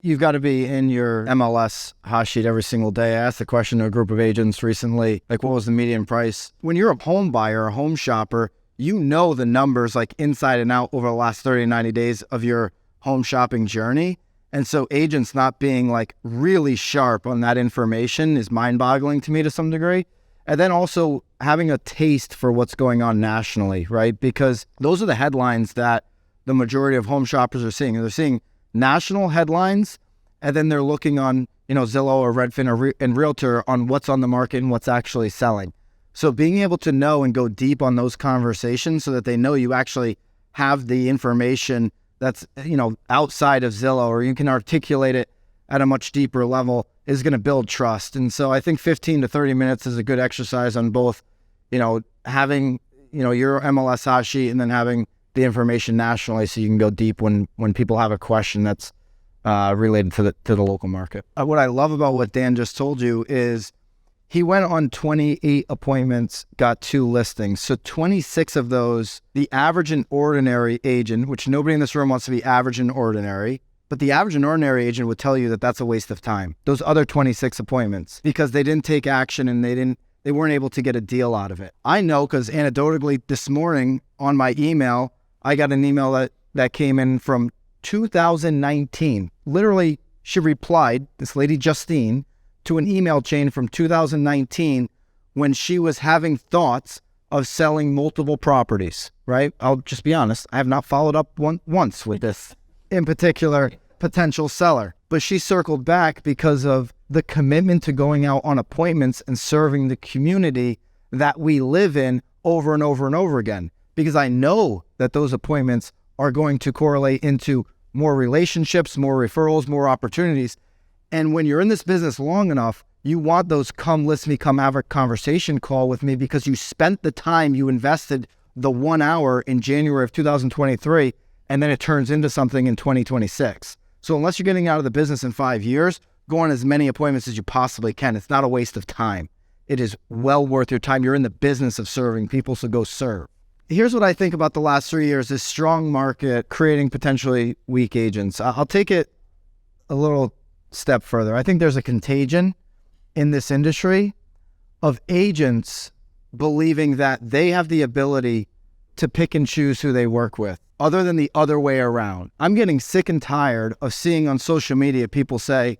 You've got to be in your MLS hot sheet every single day. I asked the question to a group of agents recently, like, what was the median price? When you're a home buyer, a home shopper, you know the numbers like inside and out over the last 30 to 90 days of your home shopping journey. And so agents not being like really sharp on that information is mind-boggling to me to some degree. And then also having a taste for what's going on nationally, right? Because those are the headlines that the majority of home shoppers are seeing. They're seeing national headlines, and then they're looking on, Zillow or Redfin and Realtor on what's on the market and what's actually selling. So being able to know and go deep on those conversations so that they know you actually have the information that's, outside of Zillow, or you can articulate it at a much deeper level, is going to build trust. And so I think 15 to 30 minutes is a good exercise on both, having, your MLS hot sheet and then having the information nationally so you can go deep when people have a question that's related to the local market. What I love about what Dan just told you is he went on 28 appointments, got 2 listings. So 26 of those, the average and ordinary agent, which nobody in this room wants to be average and ordinary, but the average and ordinary agent would tell you that that's a waste of time. Those other 26 appointments, because they didn't take action and they weren't able to get a deal out of it. I know because anecdotally this morning on my email, I got an email that came in from 2019. Literally, she replied, this lady Justine, to an email chain from 2019 when she was having thoughts of selling multiple properties, right? I'll just be honest. I have not followed up once with this in particular potential seller. But she circled back because of the commitment to going out on appointments and serving the community that we live in over and over and over again. Because I know that those appointments are going to correlate into more relationships, more referrals, more opportunities. And when you're in this business long enough, you want those come list me, come have a conversation call with me because you spent the time, you invested the 1 hour in January of 2023, and then it turns into something in 2026. So unless you're getting out of the business in 5 years, go on as many appointments as you possibly can. It's not a waste of time. It is well worth your time. You're in the business of serving people, so go serve. Here's what I think about the last 3 years, this strong market creating potentially weak agents. I'll take it a little step further. I think there's a contagion in this industry of agents believing that they have the ability to pick and choose who they work with, other than the other way around. I'm getting sick and tired of seeing on social media people say,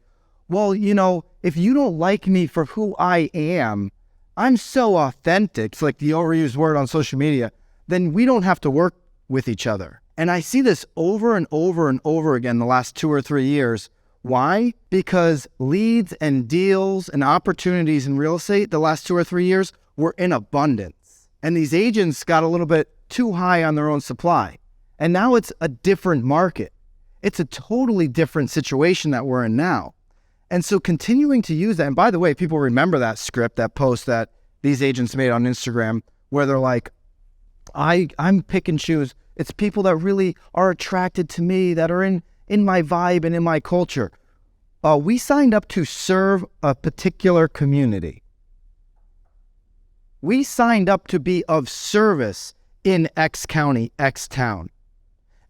well, if you don't like me for who I am, I'm so authentic. It's like the overused word on social media. Then we don't have to work with each other. And I see this over and over and over again the last 2 or 3 years. Why? Because leads and deals and opportunities in real estate the last 2 or 3 years were in abundance. And these agents got a little bit too high on their own supply. And now it's a different market. It's a totally different situation that we're in now. And so continuing to use that, and by the way, people remember that script, that post that these agents made on Instagram where they're like, I'm pick and choose. It's people that really are attracted to me, that are in my vibe and in my culture. We signed up to serve a particular community. We signed up to be of service in X county, X town.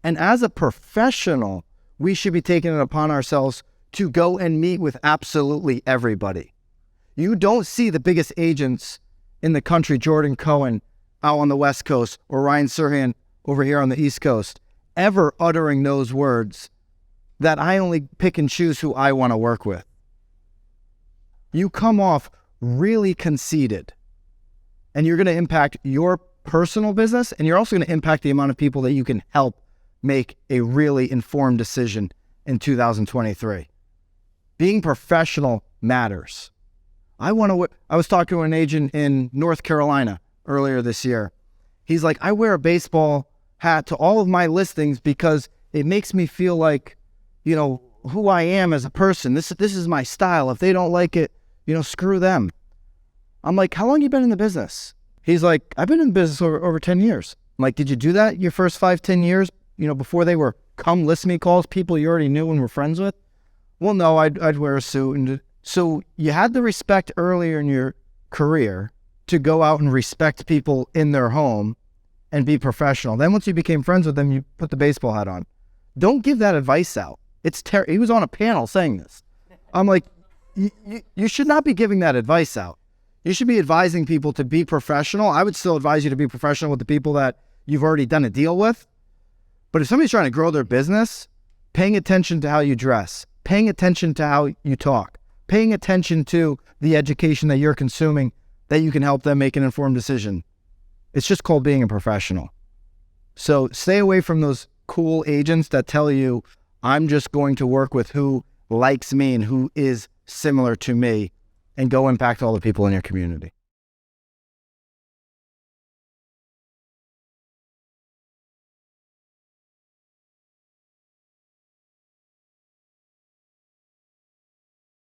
And as a professional, we should be taking it upon ourselves to go and meet with absolutely everybody. You don't see the biggest agents in the country, Jordan Cohen, out on the West Coast, or Ryan Serhan over here on the East Coast, ever uttering those words that I only pick and choose who I want to work with. You come off really conceited, and you're going to impact your personal business, and you're also going to impact the amount of people that you can help make a really informed decision in 2023. Being professional matters. I was talking to an agent in North Carolina earlier this year. He's like, I wear a baseball hat to all of my listings because it makes me feel like, who I am as a person. This is my style. If they don't like it, screw them. I'm like, how long you been in the business? He's like, I've been in business over 10 years. I'm like, did you do that your first 5-10 years, before they were come list me calls, people you already knew and were friends with? Well, no, I'd wear a suit. And so you had the respect earlier in your career to go out and respect people in their home and be professional. Then once you became friends with them, you put the baseball hat on. Don't give that advice out. He was on a panel saying this. I'm like, you should not be giving that advice out. You should be advising people to be professional. I would still advise you to be professional with the people that you've already done a deal with. But if somebody's trying to grow their business, paying attention to how you dress, paying attention to how you talk, paying attention to the education that you're consuming, that you can help them make an informed decision. It's just called being a professional. So stay away from those cool agents that tell you, I'm just going to work with who likes me and who is similar to me, and go impact all the people in your community.